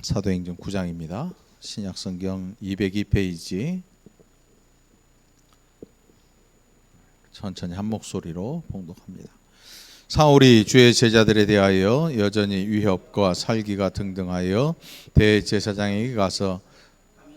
사도행전 9장입니다. 신약성경 202페이지. 천천히 한 목소리로 봉독합니다. 사울이 주의 제자들에 대하여 여전히 위협과 살기가 등등하여 대제사장에게 가서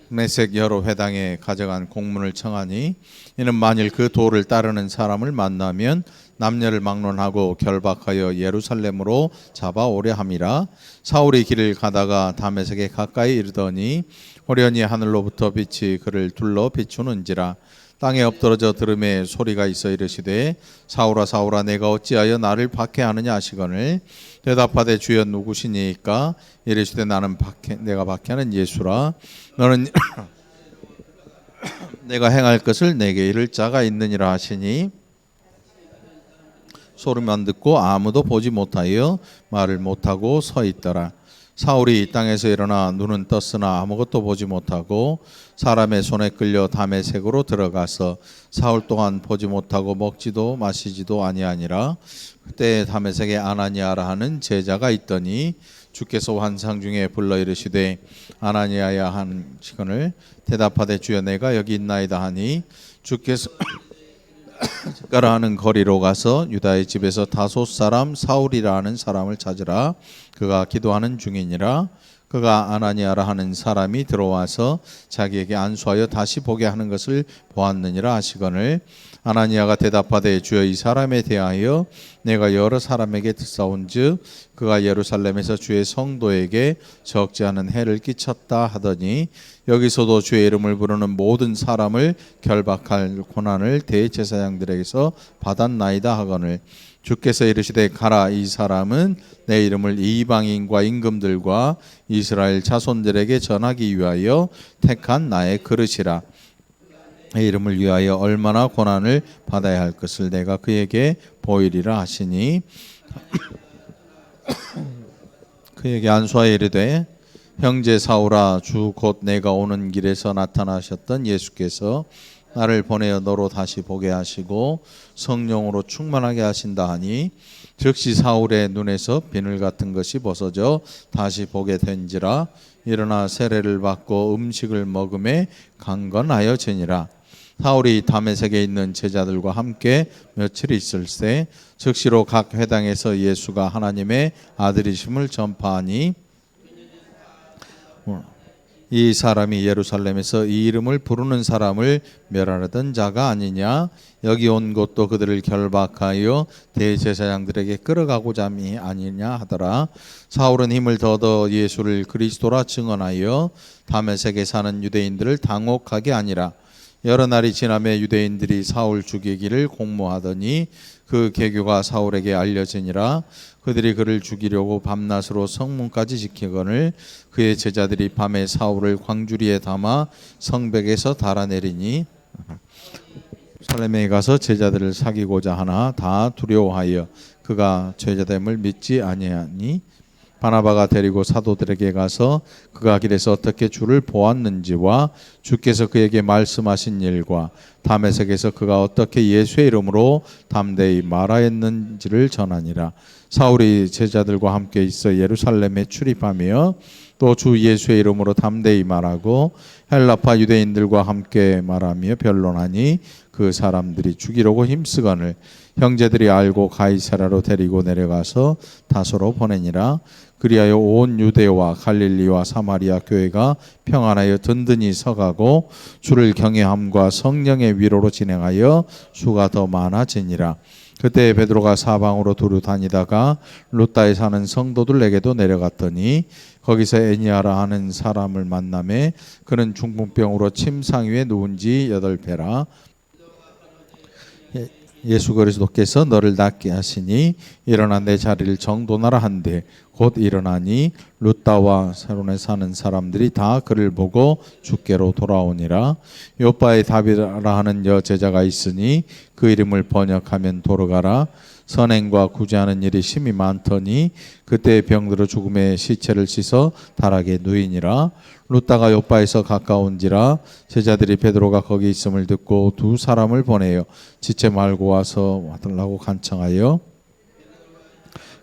메색 여러 회당에 가져간 공문을 청하니, 이는 만일 그 도를 따르는 사람을 만나면 남녀를 막론하고 결박하여 예루살렘으로 잡아오려 함이라. 사울이 길을 가다가 다메섹에 가까이 이르더니 호련히 하늘로부터 빛이 그를 둘러 비추는지라. 땅에 엎드러져 들음에 소리가 있어 이르시되, 사울아 사울아 내가 어찌하여 나를 박해하느냐 하시거늘, 대답하되 주여 누구시니까? 이르시되 나는 내가 박해하는 예수라. 너는 내가 행할 것을 내게 이를 자가 있느니라 하시니, 소리만 듣고 아무도 보지 못하여 말을 못하고 서 있더라. 사울이 땅에서 일어나 눈은 떴으나 아무것도 보지 못하고 사람의 손에 끌려 다메섹으로 들어가서 사흘 동안 보지 못하고 먹지도 마시지도 아니하니라. 그때 다메섹에 아나니아라 하는 제자가 있더니 주께서 환상 중에 불러 이르시되 아나니아야 하시거늘, 대답하되 주여 내가 여기 있나이다 하니, 주께서 가라 하는 거리로 가서 유다의 집에서 다소 사람 사울이라 하는 사람을 찾으라. 그가 기도하는 중이니라. 그가 아나니아라 하는 사람이 들어와서 자기에게 안수하여 다시 보게 하는 것을 보았느니라 하시거늘, 아나니아가 대답하되 주여 이 사람에 대하여 내가 여러 사람에게 듣사온즉 그가 예루살렘에서 주의 성도에게 적지 않은 해를 끼쳤다 하더니, 여기서도 주의 이름을 부르는 모든 사람을 결박할 고난을 대제사장들에게서 받았나이다 하거늘, 주께서 이르시되 가라, 이 사람은 내 이름을 이방인과 임금들과 이스라엘 자손들에게 전하기 위하여 택한 나의 그릇이라. 내 이름을 위하여 얼마나 고난을 받아야 할 것을 내가 그에게 보이리라 하시니, 그에게 안수하여 이르되 형제 사울아, 주 곧 내가 오는 길에서 나타나셨던 예수께서 나를 보내어 너로 다시 보게 하시고 성령으로 충만하게 하신다 하니, 즉시 사울의 눈에서 비늘 같은 것이 벗어져 다시 보게 된지라. 일어나 세례를 받고 음식을 먹음에 강건하여지니라. 사울이 다메섹에 있는 제자들과 함께 며칠 있을새 즉시로 각 회당에서 예수가 하나님의 아들이심을 전파하니, 이 사람이 예루살렘에서 이 이름을 부르는 사람을 멸하려던 자가 아니냐? 여기 온 것도 그들을 결박하여 대제사장들에게 끌어가고자 함이 아니냐 하더라. 사울은 힘을 더 얻어 예수를 그리스도라 증언하여 다메섹에 사는 유대인들을 당혹하게 하니라. 여러 날이 지나매 유대인들이 사울 죽이기를 공모하더니 그 계교가 사울에게 알려지니라. 그들이 그를 죽이려고 밤낮으로 성문까지 지키거늘, 그의 제자들이 밤에 사울을 광주리에 담아 성벽에서 달아내리니, 살렘에 가서 제자들을 사귀고자 하나 다 두려워하여 그가 죄자됨을 믿지 아니하니, 바나바가 데리고 사도들에게 가서 그가 길에서 어떻게 주를 보았는지와 주께서 그에게 말씀하신 일과 다메섹에서 그가 어떻게 예수의 이름으로 담대히 말하였는지를 전하니라. 사울이 제자들과 함께 있어 예루살렘에 출입하며 또 주 예수의 이름으로 담대히 말하고 헬라파 유대인들과 함께 말하며 변론하니, 그 사람들이 죽이려고 힘쓰거늘 형제들이 알고 가이사라로 데리고 내려가서 다소로 보내니라. 그리하여 온 유대와 갈릴리와 사마리아 교회가 평안하여 든든히 서가고 주를 경외함과 성령의 위로로 진행하여 수가 더 많아지니라. 그때 베드로가 사방으로 두루 다니다가 루다에 사는 성도들에게도 내려갔더니 거기서 에니아라 하는 사람을 만나매 그는 중풍병으로 침상 위에 누운 지 8배라. 예수 그리스도께서 너를 낫게 하시니 일어나 내 자리를 정돈하라 한데 곧 일어나니 루다와 사론에 사는 사람들이 다 그를 보고 주께로 돌아오니라. 요바에 다비라 하는 여제자가 있으니 그 이름을 번역하면 도르가라. 선행과 구제하는 일이 심히 많더니 그때 병들어 죽음의 시체를 씻어 다락에 누이니라. 루다가 요바에서 가까운지라 제자들이 베드로가 거기 있음을 듣고 2 사람을 보내어 지체 말고 와서 와달라고 간청하여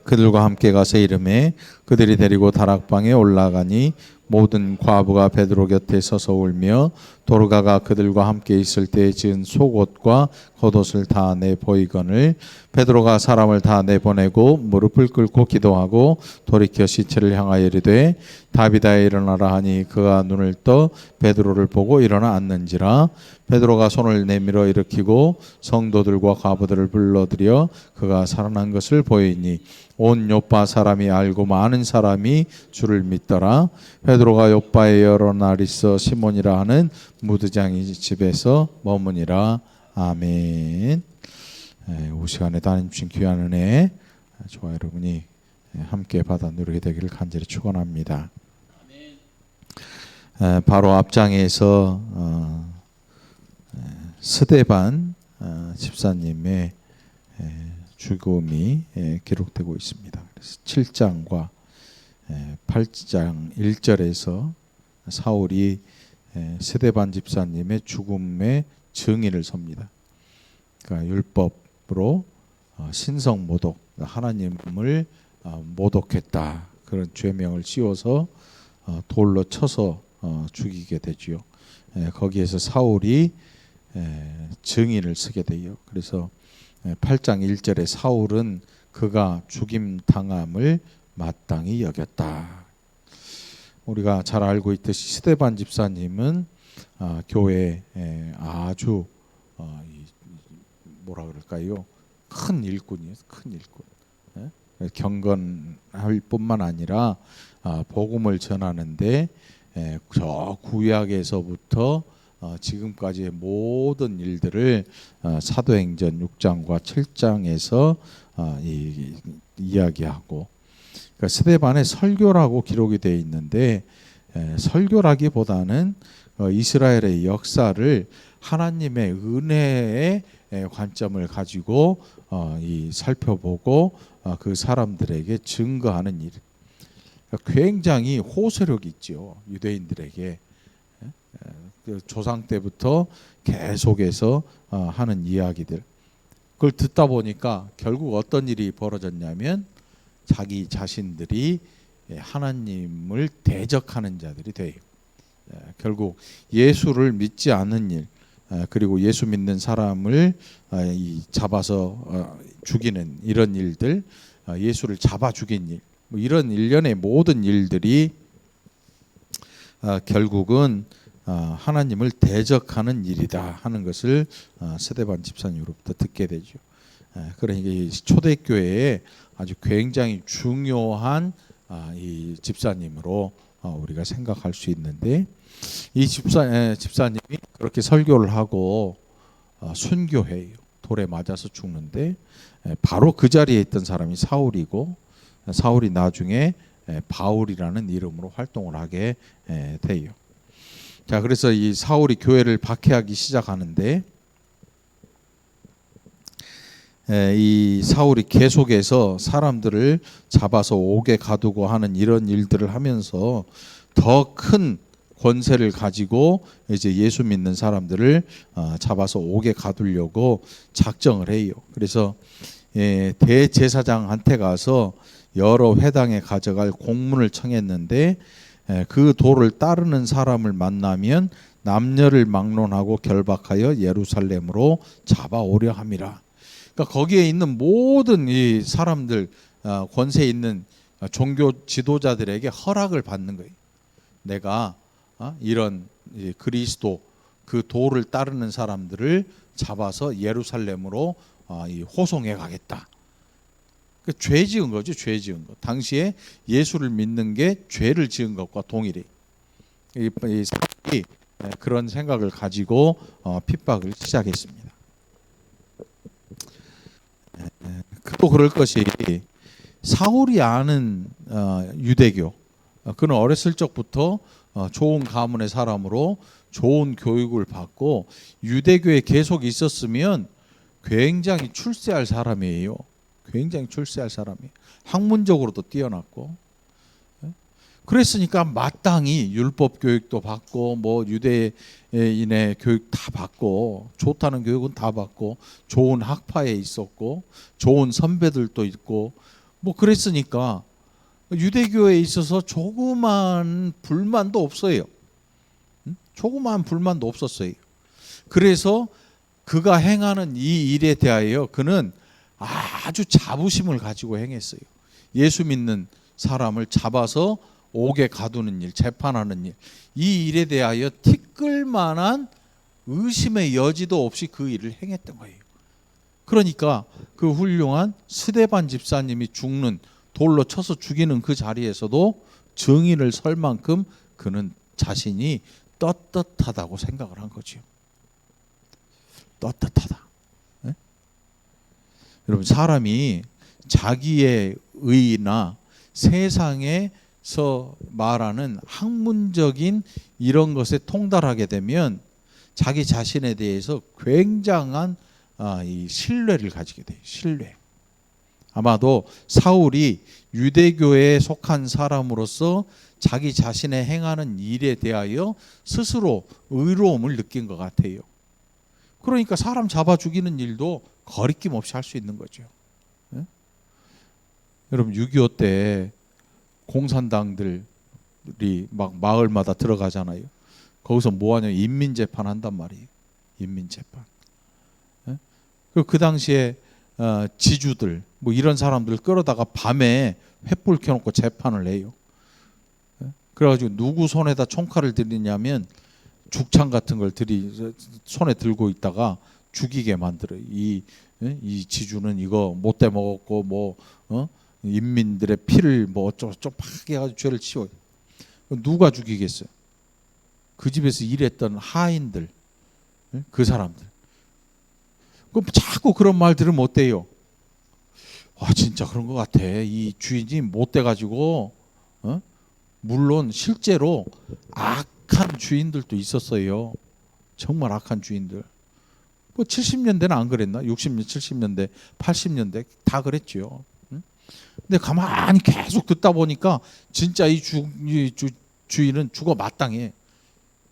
그들과 함께 가서 이름에 그들이 데리고 다락방에 올라가니 모든 과부가 베드로 곁에 서서 울며 도르가가 그들과 함께 있을 때 지은 속옷과 겉옷을 다 내보이거늘 베드로가 사람을 다 내보내고 무릎을 꿇고 기도하고 돌이켜 시체를 향하여 이르되 다비다 일어나라 하니 그가 눈을 떠 베드로를 보고 일어나 앉는지라 베드로가 손을 내밀어 일으키고 성도들과 과부들을 불러들여 그가 살아난 것을 보이니 온 요파 사람이 알고 많은 사람이 주를 믿더라. 베드로가 요파에 여러 날 있어 시몬이라 하는 무드장이 집에서 머무니라. 아멘. 이 시간에 하나님 주신 귀한 은혜 저와 여러분이 함께 받아 누리게 되기를 간절히 축원합니다. 바로 앞장에서 스데반 집사님의 죽음이 기록되고 있습니다. 그래서 7장과 8장 1절에서 사울이 스데반 집사님의 죽음의 증인을 섭니다. 그러니까 율법으로 신성 모독, 하나님을 모독했다 그런 죄명을 씌워서 돌로 쳐서 죽이게 되지요. 거기에서 사울이 증인을 쓰게 돼요. 그래서 8장 1절에 사울은 그가 죽임 당함을 마땅히 여겼다. 우리가 잘 알고 있듯이 스데반 집사님은 교회에 아주 뭐라 그럴까요? 큰 일꾼이에요. 큰 일꾼. 경건할 뿐만 아니라 복음을 전하는데 저 구약에서부터 지금까지의 모든 일들을 사도행전 6장과 7장에서 이야기하고 그러니까 스데반의 설교라고 기록이 되어 있는데 설교라기보다는 이스라엘의 역사를 하나님의 은혜의 관점을 가지고 살펴보고 그 사람들에게 증거하는 일. 굉장히 호소력이 있죠. 유대인들에게 조상 때부터 계속해서 하는 이야기들. 그걸 듣다 보니까 결국 어떤 일이 벌어졌냐면 자기 자신들이 하나님을 대적하는 자들이 돼요. 결국 예수를 믿지 않는 일, 그리고 예수 믿는 사람을 잡아서 죽이는 이런 일들, 예수를 잡아 죽인 일, 뭐 이런 일련의 모든 일들이 결국은 하나님을 대적하는 일이다 하는 것을 스데반 집사님으로부터 듣게 되죠. 그러니까 이 초대교회에 아주 굉장히 중요한 이 집사님으로 우리가 생각할 수 있는데 이 집사님이 그렇게 설교를 하고 순교해요. 돌에 맞아서 죽는데 바로 그 자리에 있던 사람이 사울이고 사울이 나중에 바울이라는 이름으로 활동을 하게 돼요. 자, 그래서 이 사울이 교회를 박해하기 시작하는데 이 사울이 계속해서 사람들을 잡아서 옥에 가두고 하는 이런 일들을 하면서 더 큰 권세를 가지고 이제 예수 믿는 사람들을 잡아서 옥에 가두려고 작정을 해요. 그래서 대제사장한테 가서 여러 회당에 가져갈 공문을 청했는데 그 도를 따르는 사람을 만나면 남녀를 막론하고 결박하여 예루살렘으로 잡아오려 함이라. 그러니까 거기에 있는 모든 이 사람들 권세 있는 종교 지도자들에게 허락을 받는 거예요. 내가 이런 그리스도 그 도를 따르는 사람들을 잡아서 예루살렘으로 호송해 가겠다. 죄 지은 거죠. 죄 지은 것. 당시에 예수를 믿는 게 죄를 지은 것과 동일해. 이 사람이 그런 생각을 가지고 핍박을 시작했습니다. 또 그럴 것이 사울이 아는 유대교. 그는 어렸을 적부터 좋은 가문의 사람으로 좋은 교육을 받고 유대교에 계속 있었으면 굉장히 출세할 사람이에요. 굉장히 출세할 사람이에요. 학문적으로도 뛰어났고. 그랬으니까 마땅히 율법 교육도 받고 뭐 유대인의 교육 다 받고 좋다는 교육은 다 받고 좋은 학파에 있었고 좋은 선배들도 있고 뭐 그랬으니까 유대교에 있어서 조그만 불만도 없어요. 조그만 불만도 없었어요. 그래서 그가 행하는 이 일에 대하여 그는 아주 자부심을 가지고 행했어요. 예수 믿는 사람을 잡아서 옥에 가두는 일, 재판하는 일, 이 일에 대하여 티끌 만한 의심의 여지도 없이 그 일을 행했던 거예요. 그러니까 그 훌륭한 스데반 집사님이 죽는, 돌로 쳐서 죽이는 그 자리에서도 증인을 설 만큼 그는 자신이 떳떳하다고 생각을 한 거죠. 떳떳하다. 네? 여러분, 사람이 자기의 의나 세상에서 말하는 학문적인 이런 것에 통달하게 되면 자기 자신에 대해서 굉장한 이 신뢰를 가지게 돼요. 신뢰. 아마도 사울이 유대교에 속한 사람으로서 자기 자신의 행하는 일에 대하여 스스로 의로움을 느낀 것 같아요. 그러니까 사람 잡아 죽이는 일도 거리낌 없이 할 수 있는 거죠. 네? 여러분, 6.25 때 공산당들이 막 마을마다 들어가잖아요. 거기서 뭐 하냐면 인민재판 한단 말이에요. 인민재판. 네? 그 당시에 지주들 뭐 이런 사람들 끌어다가 밤에 횃불 켜놓고 재판을 해요. 그래가지고 누구 손에다 총칼을 들이냐면 죽창 같은 걸 손에 들고 있다가 죽이게 만들어요. 이 지주는 이거 못돼 먹었고 뭐 인민들의 피를 뭐 어쩌고저쩌고 막 해가지고 죄를 치워요. 누가 죽이겠어요? 그 집에서 일했던 하인들, 그 사람들. 그럼 자꾸 그런 말 들으면 어때요? 와, 진짜 그런 것 같아. 이 주인이 못돼 가지고 물론 실제로 악한 주인들도 있었어요. 정말 악한 주인들. 뭐 70년대는 안 그랬나? 60년, 70년대, 80년대 다 그랬죠. 근데 가만히 계속 듣다 보니까 진짜 이 주인은 죽어 마땅해.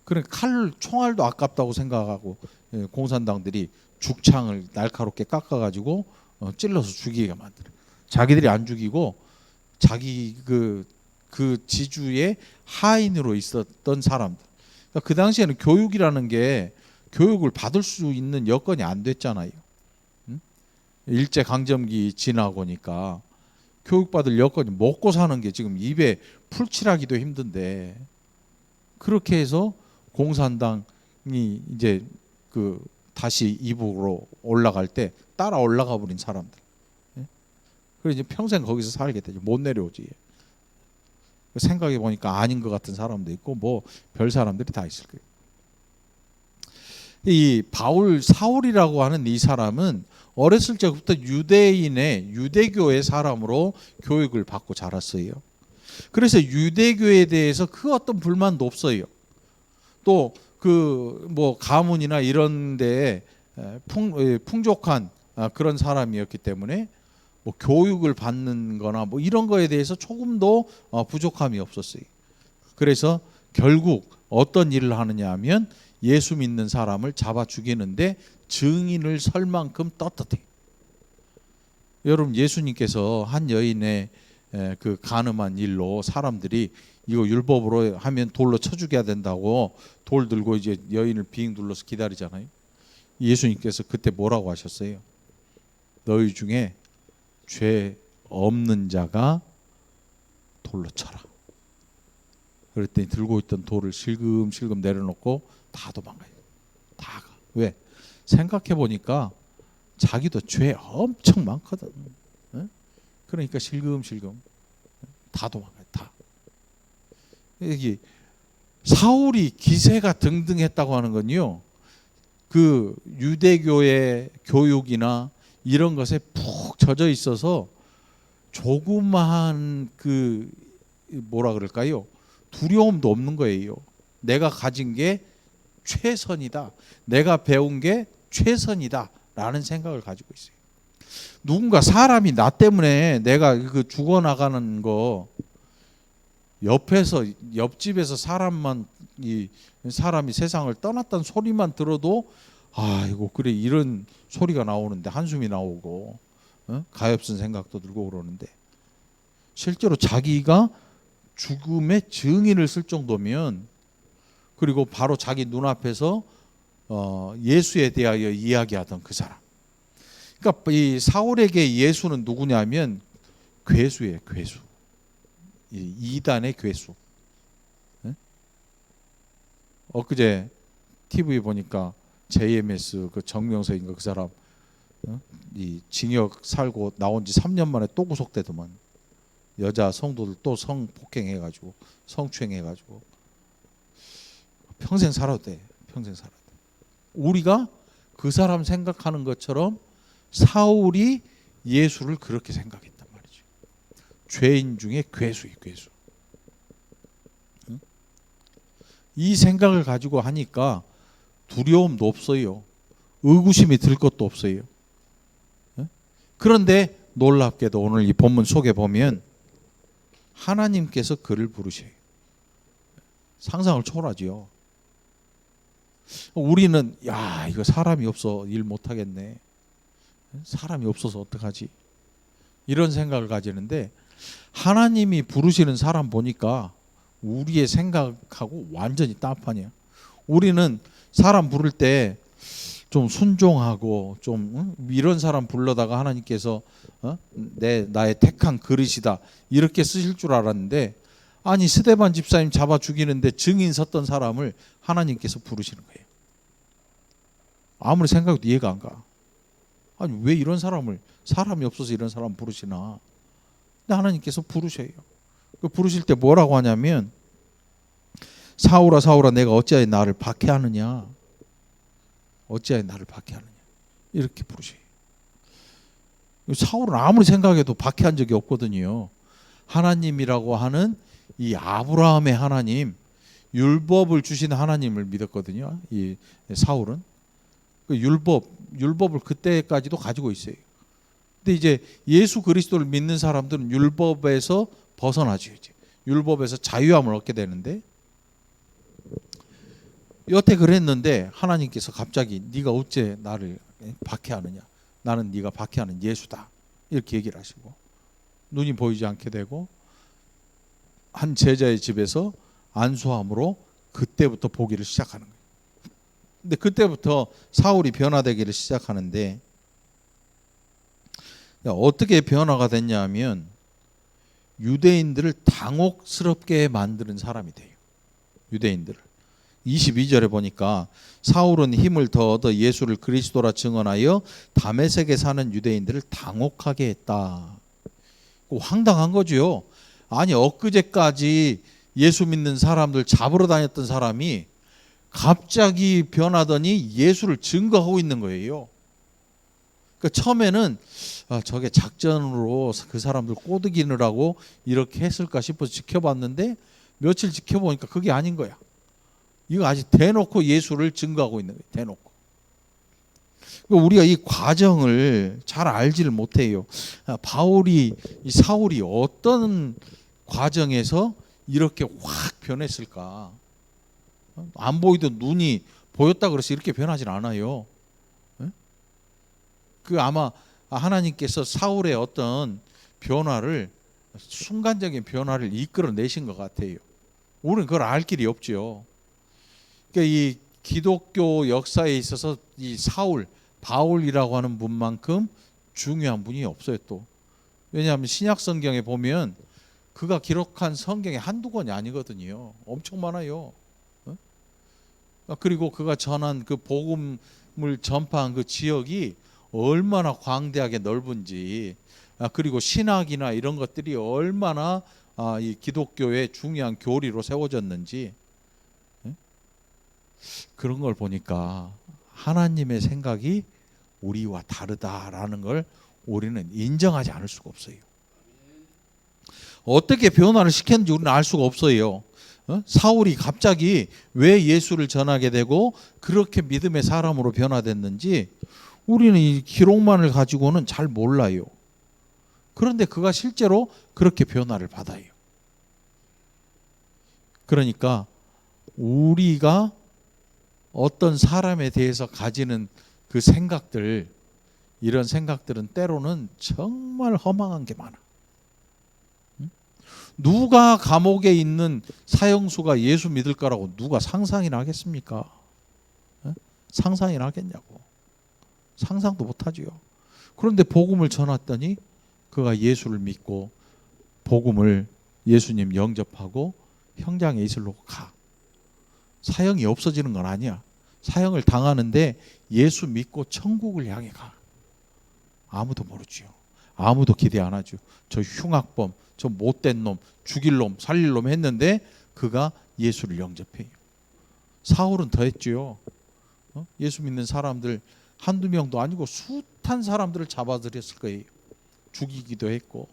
그러니까 총알도 아깝다고 생각하고 공산당들이 죽창을 날카롭게 깎아가지고 찔러서 죽이게 만들어. 자기들이 안 죽이고 자기 그 지주의 하인으로 있었던 사람들. 그러니까 그 당시에는 교육이라는 게 교육을 받을 수 있는 여건이 안 됐잖아요. 일제 강점기 지나고니까 교육받을 여건이 먹고 사는 게 지금 입에 풀칠하기도 힘든데 그렇게 해서 공산당이 이제 다시 이북으로 올라갈 때 따라 올라가 버린 사람들. 그래서 이제 평생 거기서 살게 되죠. 못 내려오지. 생각해 보니까 아닌 것 같은 사람도 있고 뭐 별 사람들이 다 있을 거예요. 이 사울이라고 하는 이 사람은 어렸을 적부터 유대교의 사람으로 교육을 받고 자랐어요. 그래서 유대교에 대해서 그 어떤 불만도 없어요. 또 뭐 가문이나 이런 데에 풍족한 그런 사람이었기 때문에 뭐 교육을 받는 거나 뭐 이런 거에 대해서 조금도 부족함이 없었어요. 그래서 결국 어떤 일을 하느냐 하면 예수 믿는 사람을 잡아 죽이는데 증인을 설 만큼 떳떳해. 여러분, 예수님께서 한 여인의 그 간음한 일로 사람들이 이거 율법으로 하면 돌로 쳐 죽여야 된다고 돌 들고 이제 여인을 빙 둘러서 기다리잖아요. 예수님께서 그때 뭐라고 하셨어요? 너희 중에 죄 없는 자가 돌로 쳐라. 그랬더니 들고 있던 돌을 실금실금 내려놓고 다 도망가요. 다 가. 왜? 생각해 보니까 자기도 죄 엄청 많거든. 그러니까 실금실금 다 도망가요. 다. 여기 사울이 기세가 등등했다고 하는 건요. 그 유대교의 교육이나 이런 것에 푹 젖어 있어서 조그마한 뭐라 그럴까요? 두려움도 없는 거예요. 내가 가진 게 최선이다. 내가 배운 게 최선이다. 라는 생각을 가지고 있어요. 누군가 사람이 나 때문에 내가 죽어나가는 거 옆집에서 사람이 세상을 떠났다는 소리만 들어도 아이고 그래 이런 소리가 나오는데 한숨이 나오고 가엾은 생각도 들고 그러는데 실제로 자기가 죽음의 증인을 쓸 정도면, 그리고 바로 자기 눈앞에서 예수에 대하여 이야기하던 그 사람. 그러니까 이 사울에게 예수는 누구냐면 괴수예요. 괴수. 이단의 괴수. 엊그제 TV 보니까 JMS 그 정명석인가 그 사람 이 징역 살고 나온 지 3년 만에 또 구속되더만. 여자 성도들 또 성폭행해가지고 성추행해가지고 평생 살아도 돼. 평생 살아도 돼. 우리가 그 사람 생각하는 것처럼 사울이 예수를 그렇게 생각했단 말이죠. 죄인 중에 괴수이 괴수. 이 생각을 가지고 하니까 두려움도 없어요. 의구심이 들 것도 없어요. 그런데 놀랍게도 오늘 이 본문 속에 보면 하나님께서 그를 부르셔요. 상상을 초월하지요. 우리는 야 이거 사람이 없어 일 못하겠네. 사람이 없어서 어떡하지? 이런 생각을 가지는데 하나님이 부르시는 사람 보니까 우리의 생각하고 완전히 딴판이야. 우리는 사람 부를 때 좀 순종하고 좀 이런 사람 불러다가 하나님께서 나의 택한 그릇이다 이렇게 쓰실 줄 알았는데, 아니 스데반 집사님 잡아 죽이는데 증인 섰던 사람을 하나님께서 부르시는 거예요. 아무리 생각해도 이해가 안 가. 아니 왜 이런 사람을, 사람이 없어서 이런 사람 부르시나. 근데 하나님께서 부르셔요. 그 부르실 때 뭐라고 하냐면 사울아 사울아 내가 어찌하여 나를 박해하느냐. 어찌하여 나를 박해하느냐. 이렇게 부르셔요. 사울은 아무리 생각해도 박해한 적이 없거든요. 하나님이라고 하는 이 아브라함의 하나님, 율법을 주신 하나님을 믿었거든요. 이 사울은 그 율법을 그때까지도 가지고 있어요. 근데 이제 예수 그리스도를 믿는 사람들은 율법에서 벗어나죠. 이제 율법에서 자유함을 얻게 되는데, 여태 그랬는데 하나님께서 갑자기 네가 어째 나를 박해하느냐. 나는 네가 박해하는 예수다. 이렇게 얘기를 하시고 눈이 보이지 않게 되고 한 제자의 집에서 안수함으로 그때부터 보기를 시작하는 거예요. 근데 그때부터 사울이 변화되기를 시작하는데, 어떻게 변화가 됐냐 하면 유대인들을 당혹스럽게 만드는 사람이 돼요. 유대인들을. 22절에 보니까 사울은 힘을 더 얻어 예수를 그리스도라 증언하여 다메섹에 사는 유대인들을 당혹하게 했다. 황당한 거죠. 아니 엊그제까지 예수 믿는 사람들 잡으러 다녔던 사람이 갑자기 변하더니 예수를 증거하고 있는 거예요. 그러니까 처음에는 저게 작전으로 그 사람들 꼬드기느라고 이렇게 했을까 싶어서 지켜봤는데 며칠 지켜보니까 그게 아닌 거야. 이거 아직 대놓고 예수를 증거하고 있는 거예요. 대놓고. 우리가 이 과정을 잘 알지를 못해요. 이 사울이 어떤 과정에서 이렇게 확 변했을까? 안 보이던 눈이 보였다 그래서 이렇게 변하진 않아요. 그 아마 하나님께서 사울의 어떤 변화를, 순간적인 변화를 이끌어내신 것 같아요. 우리는 그걸 알 길이 없죠. 그러니까 이 기독교 역사에 있어서 이 사울, 바울이라고 하는 분만큼 중요한 분이 없어요. 또 왜냐하면 신약 성경에 보면 그가 기록한 성경이 한두 권이 아니거든요. 엄청 많아요. 그리고 그가 전한 그 복음을 전파한 그 지역이 얼마나 광대하게 넓은지, 그리고 신학이나 이런 것들이 얼마나 이 기독교의 중요한 교리로 세워졌는지, 그런 걸 보니까 하나님의 생각이 우리와 다르다라는 걸 우리는 인정하지 않을 수가 없어요. 어떻게 변화를 시켰는지 우리는 알 수가 없어요. 사울이 갑자기 왜 예수를 전하게 되고 그렇게 믿음의 사람으로 변화됐는지 우리는 이 기록만을 가지고는 잘 몰라요. 그런데 그가 실제로 그렇게 변화를 받아요. 그러니까 우리가 어떤 사람에 대해서 가지는 그 생각들, 이런 생각들은 때로는 정말 허망한 게 많아. 누가 감옥에 있는 사형수가 예수 믿을 거라고 누가 상상이나 하겠습니까? 상상이나 하겠냐고. 상상도 못하지요. 그런데 복음을 전했더니 그가 예수를 믿고 복음을 예수님 영접하고 형장에 있으려고 가. 사형이 없어지는 건 아니야. 사형을 당하는데 예수 믿고 천국을 향해 가. 아무도 모르지요. 아무도 기대 안 하죠. 저 흉악범, 저 못된 놈, 죽일 놈, 살릴 놈 했는데 그가 예수를 영접해요. 사울은 더 했지요. 예수 믿는 사람들 한두 명도 아니고 숱한 사람들을 잡아들였을 거예요. 죽이기도 했고.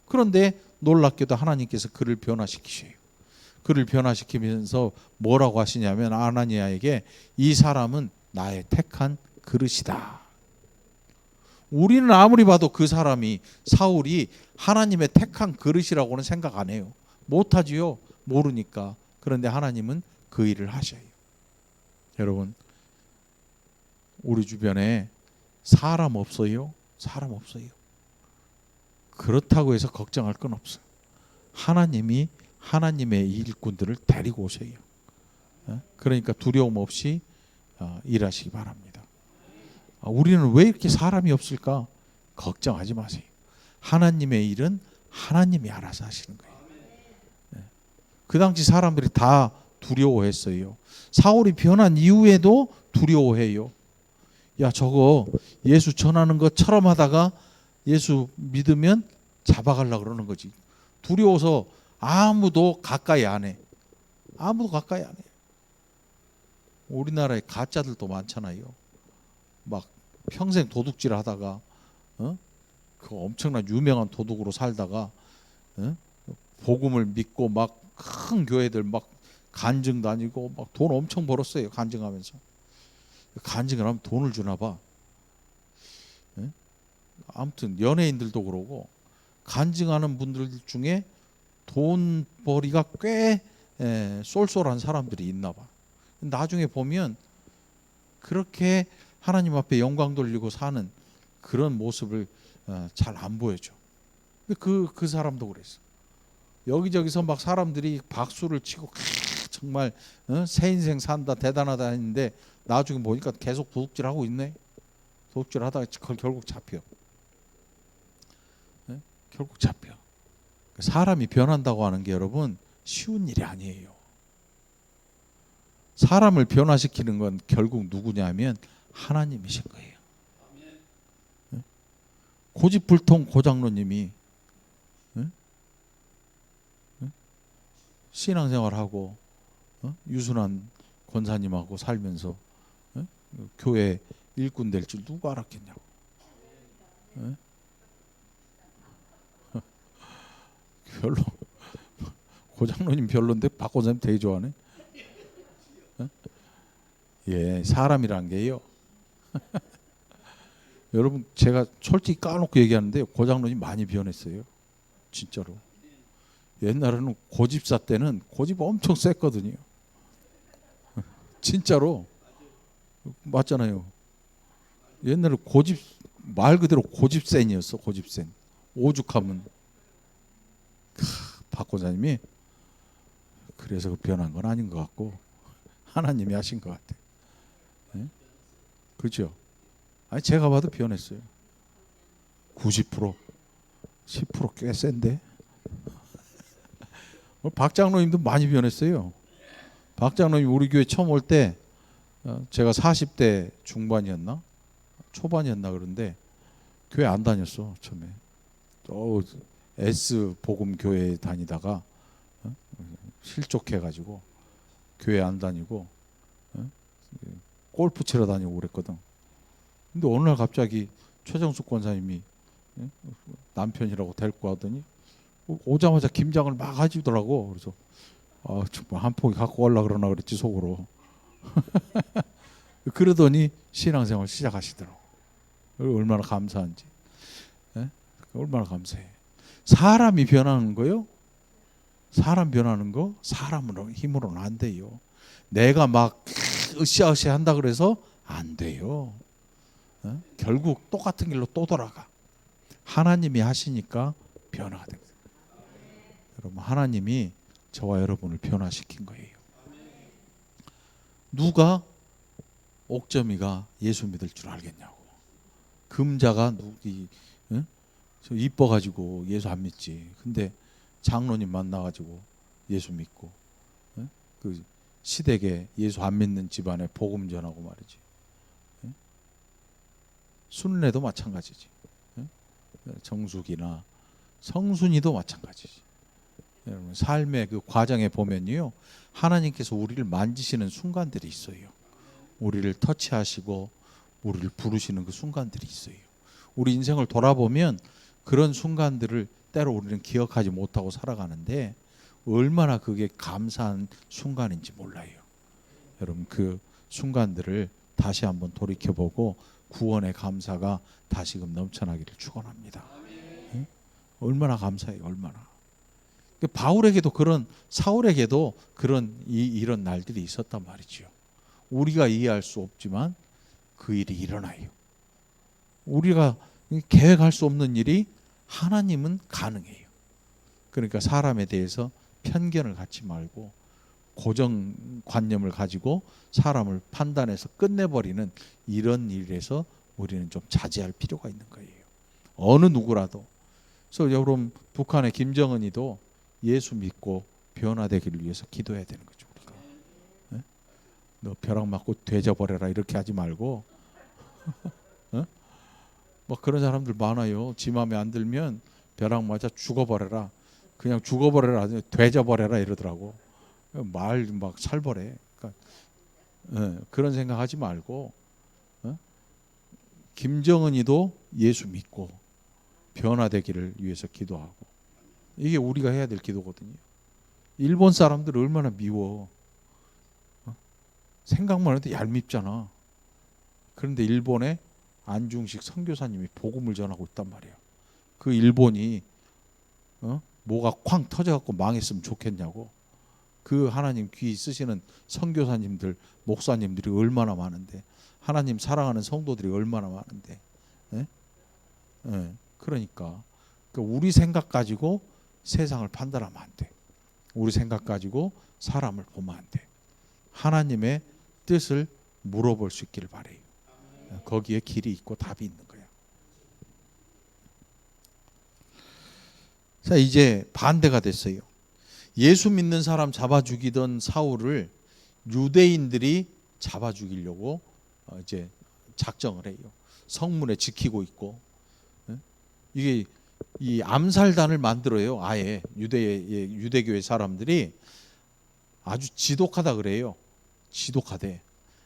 그런데 놀랍게도 하나님께서 그를 변화시키셔요. 그를 변화시키면서 뭐라고 하시냐면 아나니아에게 이 사람은 나의 택한 그릇이다. 우리는 아무리 봐도 그 사람이 사울이 하나님의 택한 그릇이라고는 생각 안 해요. 못하지요. 모르니까. 그런데 하나님은 그 일을 하셔요. 여러분, 우리 주변에 사람 없어요? 사람 없어요. 그렇다고 해서 걱정할 건 없어요. 하나님이 하나님의 일꾼들을 데리고 오셔요. 그러니까 두려움 없이 일하시기 바랍니다. 우리는 왜 이렇게 사람이 없을까? 걱정하지 마세요. 하나님의 일은 하나님이 알아서 하시는 거예요. 그 당시 사람들이 다 두려워했어요. 사울이 변한 이후에도 두려워해요. 야, 저거 예수 전하는 것처럼 하다가 예수 믿으면 잡아가려고 그러는 거지. 두려워서 아무도 가까이 안 해. 아무도 가까이 안 해. 우리나라에 가짜들도 많잖아요. 막 평생 도둑질 하다가 그 엄청난 유명한 도둑으로 살다가 복음을 믿고 막 큰 교회들 막 간증 다니고 막 돈 엄청 벌었어요. 간증하면서. 간증을 하면 돈을 주나 봐. 아무튼 연예인들도 그러고 간증하는 분들 중에 돈벌이가 꽤 쏠쏠한 사람들이 있나 봐. 나중에 보면 그렇게 하나님 앞에 영광 돌리고 사는 그런 모습을 잘 안 보여줘. 그 사람도 그랬어. 여기저기서 막 사람들이 박수를 치고 정말 새 인생 산다 대단하다 했는데 나중에 보니까 계속 도둑질하고 있네. 도둑질하다가 결국 잡혀. 결국 잡혀. 사람이 변한다고 하는 게 여러분 쉬운 일이 아니에요. 사람을 변화시키는 건 결국 누구냐면 하나님이신 거예요. 고집불통 고장로님이 신앙생활하고 유순한 권사님하고 살면서 교회 일꾼 될 줄 누가 알았겠냐고. 별로 고장로님 별론데 박 권사님 되게 좋아하네. 예, 사람이란 게요. 여러분 제가 솔직히 까놓고 얘기하는데 고장로님 많이 변했어요. 진짜로. 옛날에는 고집사 때는 고집 엄청 셌거든요. 진짜로. 맞잖아요. 옛날에 고집 말 그대로 고집센이었어. 고집센. 오죽하면 박 권사님이 그래서 그 변한 건 아닌 것 같고 하나님이 하신 것 같아. 네? 그렇죠? 아니 제가 봐도 변했어요. 90%, 10% 꽤 센데. 박 장로님도 많이 변했어요. 박 장로님 우리 교회 처음 올 때 제가 40대 중반이었나 초반이었나 그런데 교회 안 다녔어 처음에. S 복음 교회 다니다가 실족해가지고 교회 안 다니고 골프 치러 다니고 그랬거든. 근데 어느 날 갑자기 최정숙 권사님이 남편이라고 데리고 가더니 오자마자 김장을 막 하시더라고. 그래서 정말 한 포기 갖고 올라 그러나 그랬지 속으로. 그러더니 신앙생활 시작하시더라고. 얼마나 감사한지. 얼마나 감사해. 사람이 변하는 거요. 사람 변하는 거 사람으로 힘으로는 안 돼요. 내가 막 으쌰으쌰 한다 그래서 안 돼요. 결국 똑같은 길로 또 돌아가. 하나님이 하시니까 변화가 됩니다. 여러분, 하나님이 저와 여러분을 변화시킨 거예요. 누가 옥점이가 예수 믿을 줄 알겠냐고. 금자가 저 이뻐가지고 예수 안 믿지. 근데 장로님 만나가지고 예수 믿고, 그 시댁에 예수 안 믿는 집안에 복음 전하고 말이지. 순례도 마찬가지지. 정숙이나 성순이도 마찬가지지. 여러분, 삶의 그 과정에 보면요, 하나님께서 우리를 만지시는 순간들이 있어요. 우리를 터치하시고 우리를 부르시는 그 순간들이 있어요. 우리 인생을 돌아보면 그런 순간들을 때로 우리는 기억하지 못하고 살아가는데 얼마나 그게 감사한 순간인지 몰라요. 여러분, 그 순간들을 다시 한번 돌이켜보고 구원의 감사가 다시금 넘쳐나기를 축원합니다. 얼마나 감사해요, 얼마나. 바울에게도 사울에게도 이런 날들이 있었단 말이죠. 우리가 이해할 수 없지만 그 일이 일어나요. 우리가 계획할 수 없는 일이 하나님은 가능해요. 그러니까 사람에 대해서 편견을 갖지 말고 고정관념을 가지고 사람을 판단해서 끝내버리는 이런 일에서 우리는 좀 자제할 필요가 있는 거예요. 어느 누구라도. 그래서 여러분, 북한의 김정은이도 예수 믿고 변화되기를 위해서 기도해야 되는 거죠. 우리가. 네? 너 벼락 맞고 되져버려라 이렇게 하지 말고 뭐 그런 사람들 많아요. 지 마음에 안 들면 벼락 맞아 죽어버려라. 그냥 죽어버려라. 되져버려라 이러더라고. 말 막 살벌해. 그러니까, 그런 생각하지 말고 김정은이도 예수 믿고 변화되기를 위해서 기도하고, 이게 우리가 해야 될 기도거든요. 일본 사람들 얼마나 미워. 생각만 해도 얄밉잖아. 그런데 일본에 안중식 선교사님이 복음을 전하고 있단 말이야. 그 일본이 뭐가 쾅 터져갖고 망했으면 좋겠냐고. 그 하나님 귀 쓰시는 선교사님들, 목사님들이 얼마나 많은데, 하나님 사랑하는 성도들이 얼마나 많은데. 그러니까 우리 생각 가지고 세상을 판단하면 안 돼. 우리 생각 가지고 사람을 보면 안 돼. 하나님의 뜻을 물어볼 수 있기를 바래요. 거기에 길이 있고 답이 있는 거야. 자, 이제 반대가 됐어요. 예수 믿는 사람 잡아 죽이던 사울을 유대인들이 잡아 죽이려고 이제 작정을 해요. 성문에 지키고 있고, 이게 이 암살단을 만들어요. 아예 유대교의 사람들이 아주 지독하다 그래요. 지독하대.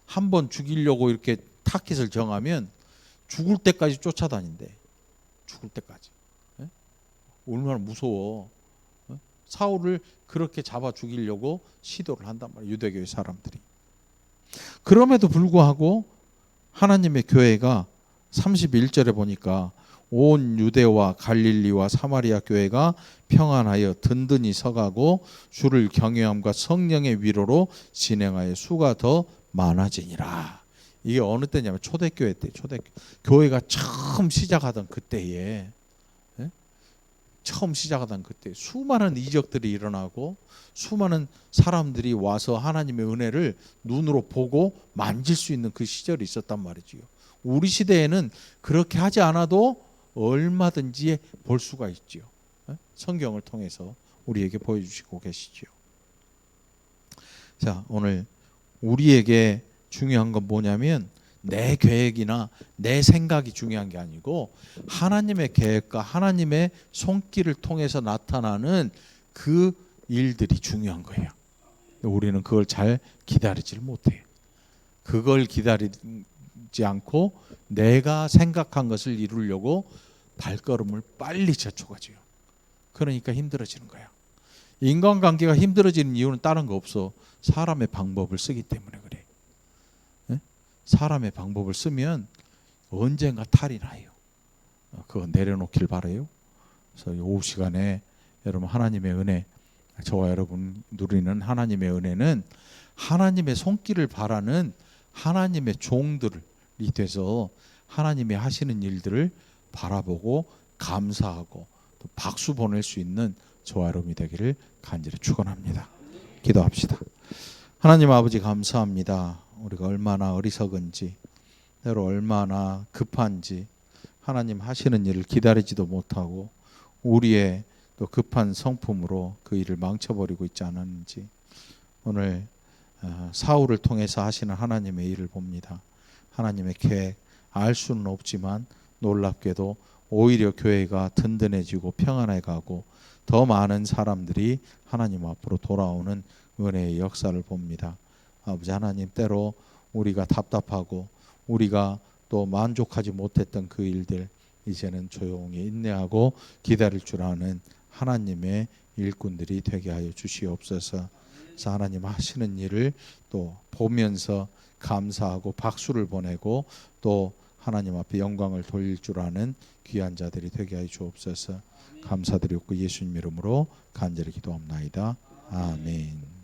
한번 죽이려고 이렇게 타깃을 정하면 죽을 때까지 쫓아다닌대. 죽을 때까지. 얼마나 무서워. 사울을 그렇게 잡아 죽이려고 시도를 한단 말이에요. 유대교의 사람들이. 그럼에도 불구하고 하나님의 교회가 31절에 보니까 온 유대와 갈릴리와 사마리아 교회가 평안하여 든든히 서가고 주를 경외함과 성령의 위로로 진행하여 수가 더 많아지니라. 이게 어느 때냐면 초대교회 때, 교회가 처음 시작하던 그때에, 처음 시작하던 그때 수많은 이적들이 일어나고 수많은 사람들이 와서 하나님의 은혜를 눈으로 보고 만질 수 있는 그 시절이 있었단 말이지요. 우리 시대에는 그렇게 하지 않아도 얼마든지 볼 수가 있지요. 성경을 통해서 우리에게 보여주시고 계시지요. 자, 오늘 우리에게 중요한 건 뭐냐면 내 계획이나 내 생각이 중요한 게 아니고 하나님의 계획과 하나님의 손길을 통해서 나타나는 그 일들이 중요한 거예요. 우리는 그걸 잘 기다리질 못해요. 그걸 기다리지 않고 내가 생각한 것을 이루려고 발걸음을 빨리 제쳐가지요. 그러니까 힘들어지는 거야. 인간관계가 힘들어지는 이유는 다른 거 없어. 사람의 방법을 쓰기 때문에 그래. 사람의 방법을 쓰면 언젠가 탈이 나요. 그거 내려놓길 바라요. 그래서 오후 시간에 여러분, 하나님의 은혜, 저와 여러분 누리는 하나님의 은혜는 하나님의 손길을 바라는 하나님의 종들이 돼서 하나님이 하시는 일들을 바라보고 감사하고 또 박수 보낼 수 있는 조화로움이 되기를 간절히 축원합니다. 기도합시다. 하나님 아버지 감사합니다. 우리가 얼마나 어리석은지, 때로 얼마나 급한지, 하나님 하시는 일을 기다리지도 못하고 우리의 또 급한 성품으로 그 일을 망쳐버리고 있지 않았는지, 오늘 사울을 통해서 하시는 하나님의 일을 봅니다. 하나님의 계획 알 수는 없지만 놀랍게도 오히려 교회가 든든해지고 평안해 가고 더 많은 사람들이 하나님 앞으로 돌아오는 은혜의 역사를 봅니다. 아버지 하나님, 때로 우리가 답답하고 우리가 또 만족하지 못했던 그 일들 이제는 조용히 인내하고 기다릴 줄 아는 하나님의 일꾼들이 되게 하여 주시옵소서. 그래서 하나님 하시는 일을 또 보면서 감사하고 박수를 보내고 또 하나님 앞에 영광을 돌릴 줄 아는 귀한 자들이 되게 하여 주옵소서. 감사드렸고 예수님 이름으로 간절히 기도합나이다. 아멘.